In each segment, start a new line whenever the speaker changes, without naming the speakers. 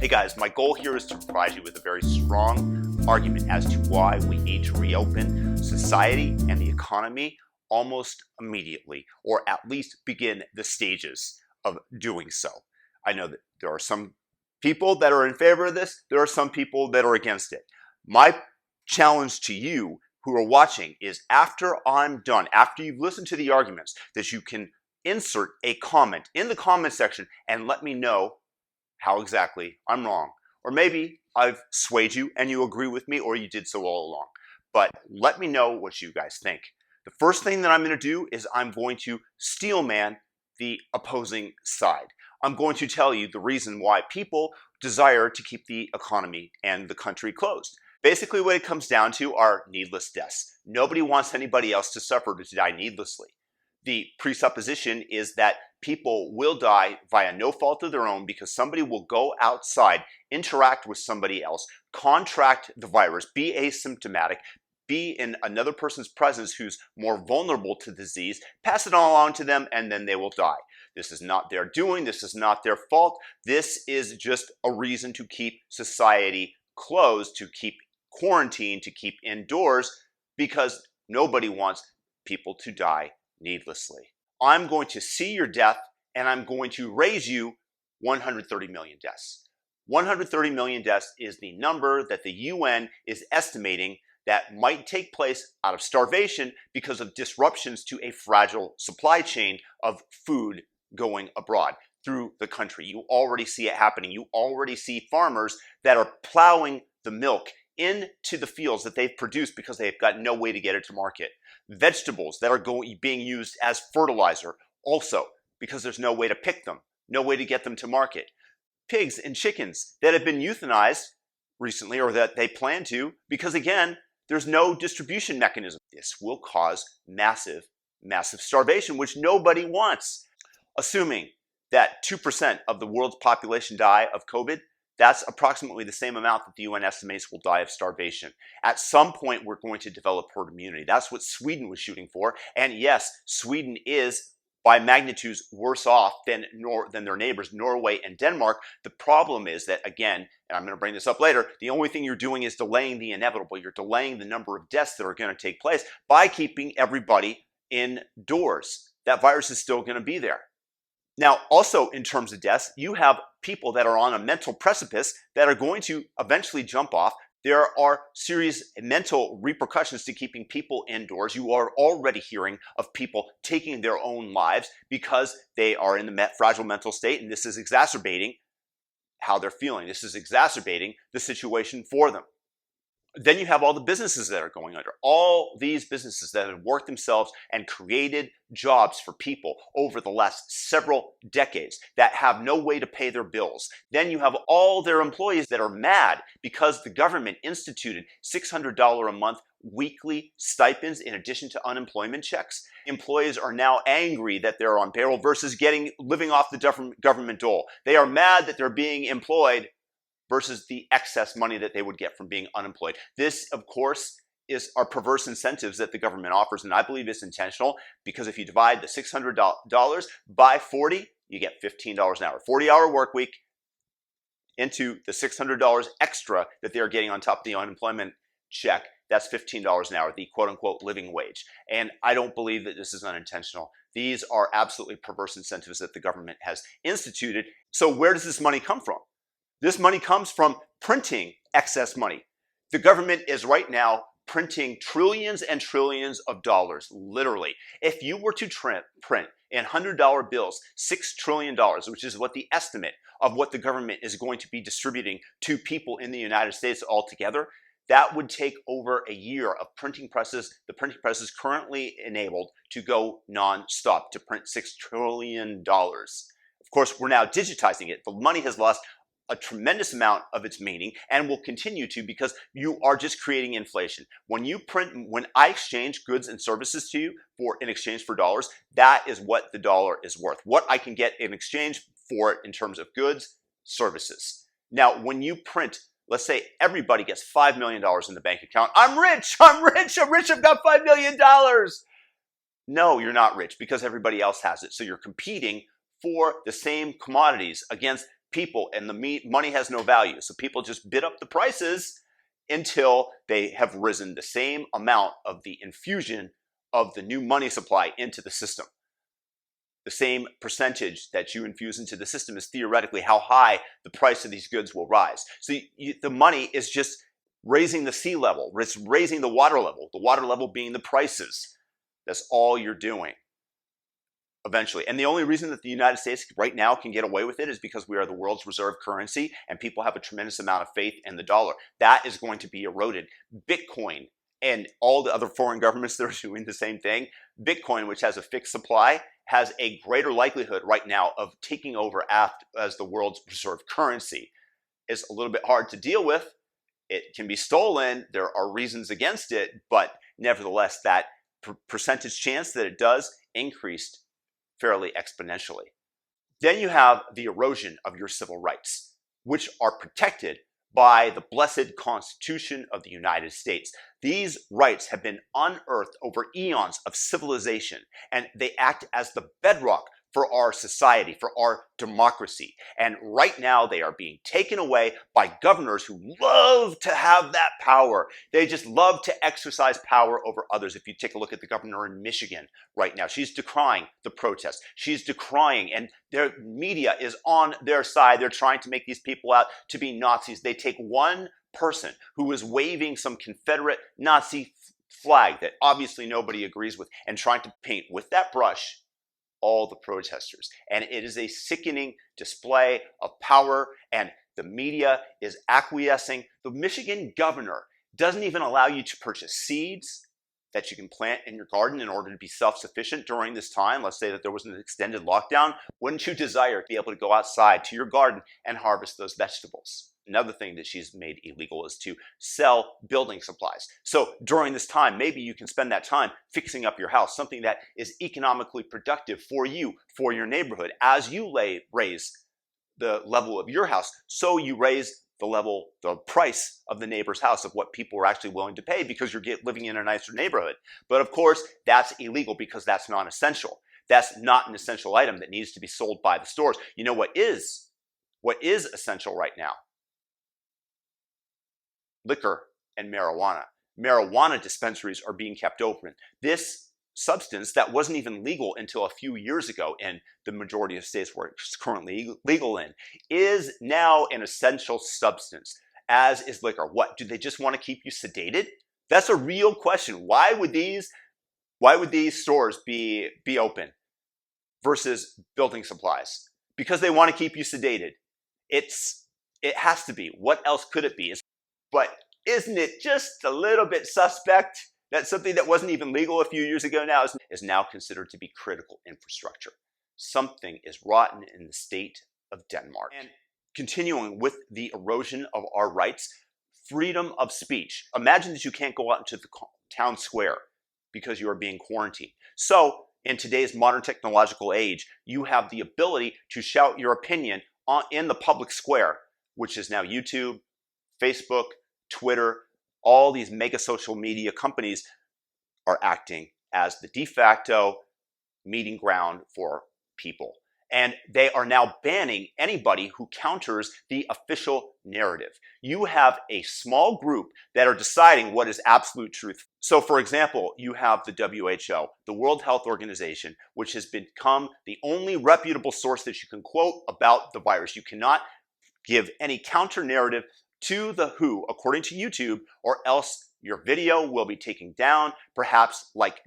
Hey guys, my goal here is to provide you with a very strong argument as to why we need to reopen society and the economy almost immediately, or at least begin the stages of doing so. I know that there are some people that are in favor of this, there are some people that are against it. My challenge to you who are watching is after I'm done, after you've listened to the arguments, that you can insert a comment in the comment section and let me know how exactly I'm wrong. Or maybe I've swayed you and you agree with me, or you did so all along. But let me know what you guys think. The first thing that I'm going to do is I'm going to steelman the opposing side. I'm going to tell you the reason why people desire to keep the economy and the country closed. Basically, what it comes down to are needless deaths. Nobody wants anybody else to suffer, to die needlessly. The presupposition is that people will die via no fault of their own because somebody will go outside, interact with somebody else, contract the virus, be asymptomatic, be in another person's presence who's more vulnerable to disease, pass it all on to them, and then they will die. This is not their doing. This is not their fault. This is just a reason to keep society closed, to keep quarantine, to keep indoors, because nobody wants people to die needlessly. I'm going to see your death and I'm going to raise you 130 million deaths. 130 million deaths is the number that the UN is estimating that might take place out of starvation because of disruptions to a fragile supply chain of food going abroad through the country. You already see it happening. You already see farmers that are plowing the milk into the fields that they've produced because they've got no way to get it to market. Vegetables that are being used as fertilizer also because there's no way to pick them, no way to get them to market. Pigs and chickens that have been euthanized recently, or that they plan to, because again, there's no distribution mechanism. This will cause massive starvation, which nobody wants. Assuming that 2% of the world's population die of COVID, that's approximately the same amount that the UN estimates will die of starvation. At some point, we're going to develop herd immunity. That's what Sweden was shooting for. And yes, Sweden is by magnitudes worse off than their neighbors, Norway and Denmark. The problem is that, again, and I'm going to bring this up later, the only thing you're doing is delaying the inevitable. You're delaying the number of deaths that are going to take place by keeping everybody indoors. That virus is still going to be there. Now, also in terms of deaths, you have people that are on a mental precipice that are going to eventually jump off. There are serious mental repercussions to keeping people indoors. You are already hearing of people taking their own lives because they are in the fragile mental state, and this is exacerbating how they're feeling. This is exacerbating the situation for them. Then you have all the businesses that are going under. All these businesses that have worked themselves and created jobs for people over the last several decades that have no way to pay their bills. Then you have all their employees that are mad because the government instituted $600 a month weekly stipends in addition to unemployment checks. Employees are now angry that they're on payroll versus living off the government dole. They are mad that they're being employed versus the excess money that they would get from being unemployed. This, of course, are perverse incentives that the government offers, and I believe it's intentional because if you divide the $600 by 40, you get $15 an hour. 40-hour work week into the $600 extra that they're getting on top of the unemployment check, that's $15 an hour, the quote-unquote living wage. And I don't believe that this is unintentional. These are absolutely perverse incentives that the government has instituted. So where does this money come from? This money comes from printing excess money. The government is right now printing trillions and trillions of dollars, literally. If you were to print in $100 bills, $6 trillion, which is what the estimate of what the government is going to be distributing to people in the United States altogether, that would take over a year of printing presses. The printing press is currently enabled to go non-stop to print $6 trillion. Of course, we're now digitizing it. The money has lost a tremendous amount of its meaning and will continue to because you are just creating inflation. When I exchange goods and services to you in exchange for dollars, that is what the dollar is worth. What I can get in exchange for it in terms of goods, services. Now, when you print, let's say everybody gets $5 million in the bank account. I'm rich, I've got $5 million. No, you're not rich because everybody else has it. So you're competing for the same commodities against people, and the money has no value. So people just bid up the prices until they have risen the same amount of the infusion of the new money supply into the system. The same percentage that you infuse into the system is theoretically how high the price of these goods will rise. So the money is just raising the sea level. It's raising the water level being the prices. That's all you're doing eventually. And the only reason that the United States right now can get away with it is because we are the world's reserve currency and people have a tremendous amount of faith in the dollar. That is going to be eroded. Bitcoin and all the other foreign governments that are doing the same thing. Bitcoin, which has a fixed supply, has a greater likelihood right now of taking over as the world's reserve currency. It's a little bit hard to deal with. It can be stolen. There are reasons against it, but nevertheless, that percentage chance that it does increased fairly exponentially. Then you have the erosion of your civil rights, which are protected by the blessed Constitution of the United States. These rights have been unearthed over eons of civilization, and they act as the bedrock for our society, for our democracy. And right now they are being taken away by governors who love to have that power. They just love to exercise power over others. If you take a look at the governor in Michigan right now, she's decrying the protests. She's decrying, and their media is on their side. They're trying to make these people out to be Nazis. They take one person who is waving some Confederate Nazi flag that obviously nobody agrees with and trying to paint with that brush all the protesters. And it is a sickening display of power, and the media is acquiescing. The Michigan governor doesn't even allow you to purchase seeds that you can plant in your garden in order to be self-sufficient during this time. Let's say that there was an extended lockdown. Wouldn't you desire to be able to go outside to your garden and harvest those vegetables? Another thing that she's made illegal is to sell building supplies. So during this time, maybe you can spend that time fixing up your house, something that is economically productive for you, for your neighborhood. As you raise the level of your house, so you raise the price of the neighbor's house, of what people are actually willing to pay because you're living in a nicer neighborhood. But of course, that's illegal because that's non-essential. That's not an essential item that needs to be sold by the stores. You know what is? What is essential right now? Liquor and marijuana. Marijuana dispensaries are being kept open. This substance that wasn't even legal until a few years ago in the majority of states where it's currently legal in, is now an essential substance, as is liquor. What, do they just want to keep you sedated? That's a real question. Why would these stores be open versus building supplies? Because they want to keep you sedated. It has to be. What else could it be? But isn't it just a little bit suspect that something that wasn't even legal a few years ago now is now considered to be critical infrastructure? Something is rotten in the state of Denmark. And continuing with the erosion of our rights, freedom of speech. Imagine that you can't go out into the town square because you are being quarantined. So in today's modern technological age, you have the ability to shout your opinion in the public square, which is now YouTube, Facebook, Twitter. All these mega social media companies are acting as the de facto meeting ground for people. And they are now banning anybody who counters the official narrative. You have a small group that are deciding what is absolute truth. So for example, you have the WHO, the World Health Organization, which has become the only reputable source that you can quote about the virus. You cannot give any counter narrative to the WHO, according to YouTube, or else your video will be taken down. Perhaps like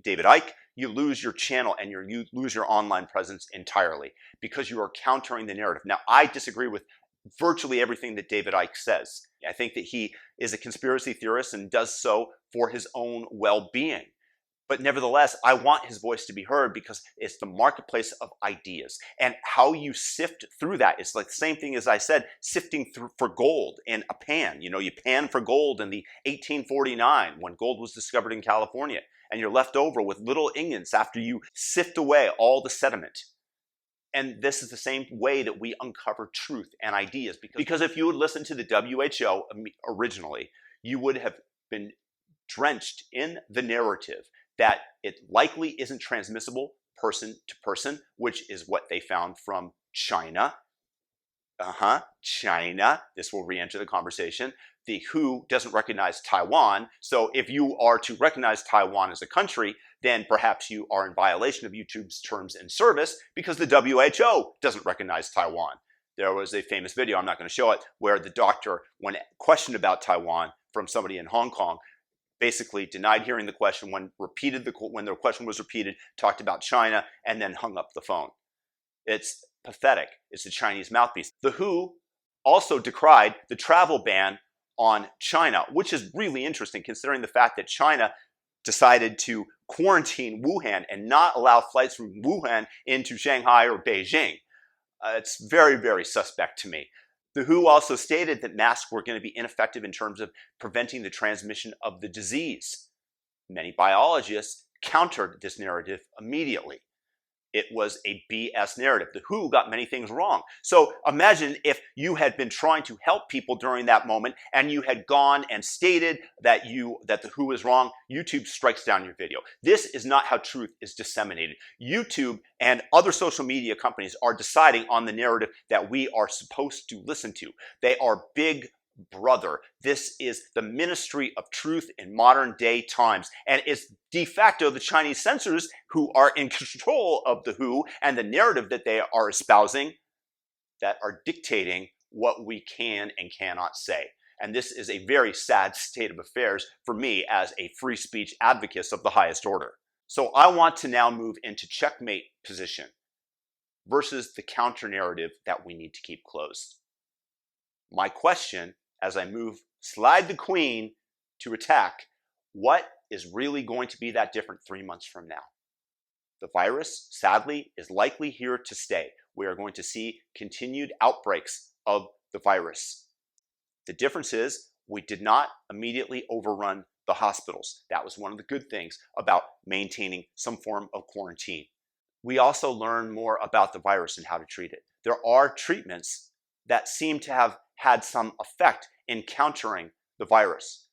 David Icke, you lose your channel and you lose your online presence entirely because you are countering the narrative. Now, I disagree with virtually everything that David Icke says. I think that he is a conspiracy theorist and does so for his own well-being. But nevertheless, I want his voice to be heard because it's the marketplace of ideas. And how you sift through that, it's like the same thing as I said, sifting through for gold in a pan. You know, you pan for gold in the 1849 when gold was discovered in California. And you're left over with little ingots after you sift away all the sediment. And this is the same way that we uncover truth and ideas. Because if you would listen to the WHO originally, you would have been drenched in the narrative that it likely isn't transmissible person to person, which is what they found from China. China. This will re-enter the conversation. The WHO doesn't recognize Taiwan. So if you are to recognize Taiwan as a country, then perhaps you are in violation of YouTube's terms and service because the WHO doesn't recognize Taiwan. There was a famous video, I'm not going to show it, where the doctor, when questioned about Taiwan from somebody in Hong Kong, basically denied hearing the question when the question was repeated, talked about China, and then hung up the phone. It's pathetic. It's a Chinese mouthpiece. The WHO also decried the travel ban on China, which is really interesting considering the fact that China decided to quarantine Wuhan and not allow flights from Wuhan into Shanghai or Beijing. It's very, very suspect to me. The WHO also stated that masks were going to be ineffective in terms of preventing the transmission of the disease. Many biologists countered this narrative immediately. It was a BS narrative. The WHO got many things wrong. So imagine if you had been trying to help people during that moment and you had gone and stated that the WHO is wrong. YouTube strikes down your video. This is not how truth is disseminated. YouTube and other social media companies are deciding on the narrative that we are supposed to listen to. They are big brother. This is the ministry of truth in modern day times. And it's de facto the Chinese censors who are in control of the WHO and the narrative that they are espousing that are dictating what we can and cannot say. And this is a very sad state of affairs for me as a free speech advocate of the highest order. So I want to now move into checkmate position versus the counter narrative that we need to keep closed. My question, as I slide the queen to attack, what is really going to be that different 3 months from now? The virus, sadly, is likely here to stay. We are going to see continued outbreaks of the virus. The difference is we did not immediately overrun the hospitals. That was one of the good things about maintaining some form of quarantine. We also learned more about the virus and how to treat it. There are treatments that seem to have had some effect in countering the virus.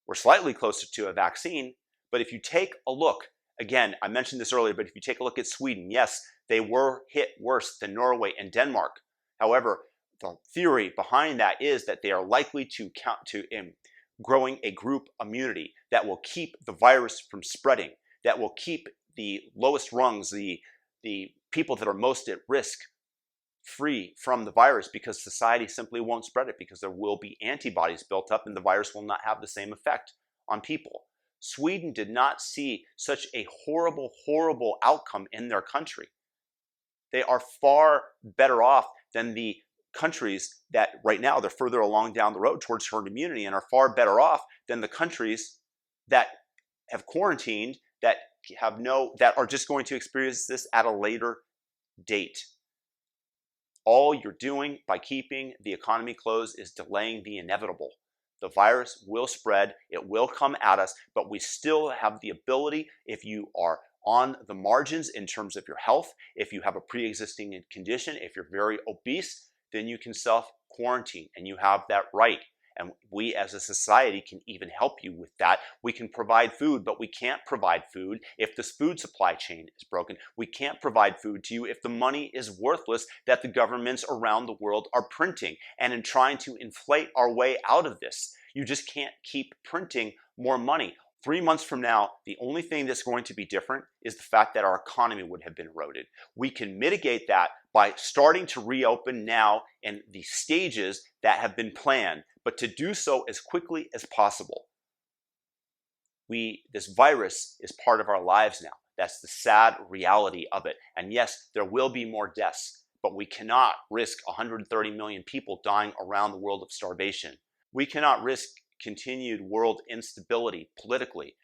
We're slightly closer to a vaccine, but if you take a look, again, I mentioned this earlier, but if you take a look at Sweden, yes, they were hit worse than Norway and Denmark. However, the theory behind that is that they are likely to growing a group immunity that will keep the virus from spreading, that will keep the lowest rungs, the people that are most at risk, free from the virus, because society simply won't spread it because there will be antibodies built up and the virus will not have the same effect on people. Sweden did not see such a horrible, horrible outcome in their country. They are far better off than the countries that right now they're further along down the road towards herd immunity and are far better off than the countries that have quarantined, that are just going to experience this at a later date. All you're doing by keeping the economy closed is delaying the inevitable. The virus will spread, it will come at us, but we still have the ability, if you are on the margins in terms of your health, if you have a pre-existing condition, if you're very obese, then you can self-quarantine and you have that right. And we as a society can even help you with that. We can provide food, but we can't provide food if the food supply chain is broken. We can't provide food to you if the money is worthless that the governments around the world are printing. And in trying to inflate our way out of this, you just can't keep printing more money. 3 months from now, the only thing that's going to be different is the fact that our economy would have been eroded. We can mitigate that by starting to reopen now in the stages that have been planned, but to do so as quickly as possible. This virus is part of our lives now. That's the sad reality of it. And yes, there will be more deaths, but we cannot risk 130 million people dying around the world of starvation. We cannot risk continued world instability politically.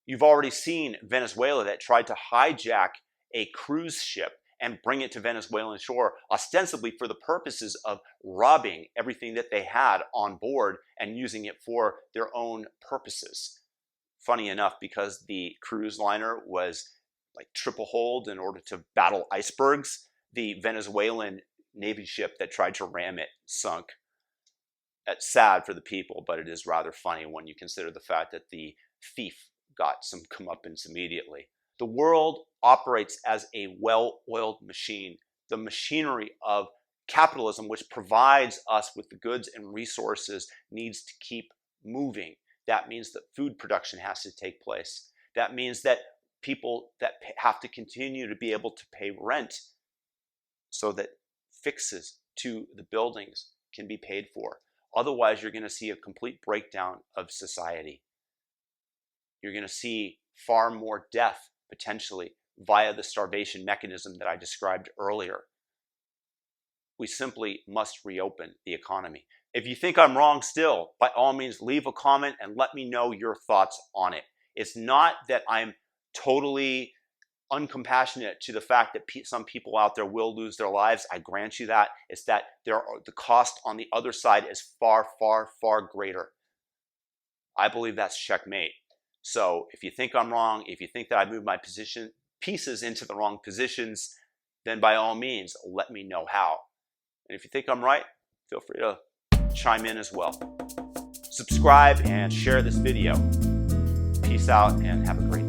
You've already seen Venezuela that tried to hijack a cruise ship and bring it to Venezuelan shore, ostensibly for the purposes of robbing everything that they had on board and using it for their own purposes. Funny enough, because the cruise liner was like triple-holed in order to battle icebergs, the Venezuelan Navy ship that tried to ram it sunk. It's sad for the people, but it is rather funny when you consider the fact that the thief got some comeuppance immediately. The world operates as a well-oiled machine. The machinery of capitalism, which provides us with the goods and resources, needs to keep moving. That means that food production has to take place. That means that people that have to continue to be able to pay rent so that fixes to the buildings can be paid for. Otherwise, you're going to see a complete breakdown of society. You're going to see far more death potentially via the starvation mechanism that I described earlier. We simply must reopen the economy. If you think I'm wrong still, by all means, leave a comment and let me know your thoughts on it. It's not that I'm totally uncompassionate to the fact that some people out there will lose their lives. I grant you that. It's that the cost on the other side is far, far, far greater. I believe that's checkmate. So if you think I'm wrong, if you think that I moved my pieces into the wrong positions, then by all means, let me know how. And if you think I'm right, feel free to chime in as well. Subscribe and share this video. Peace out and have a great day.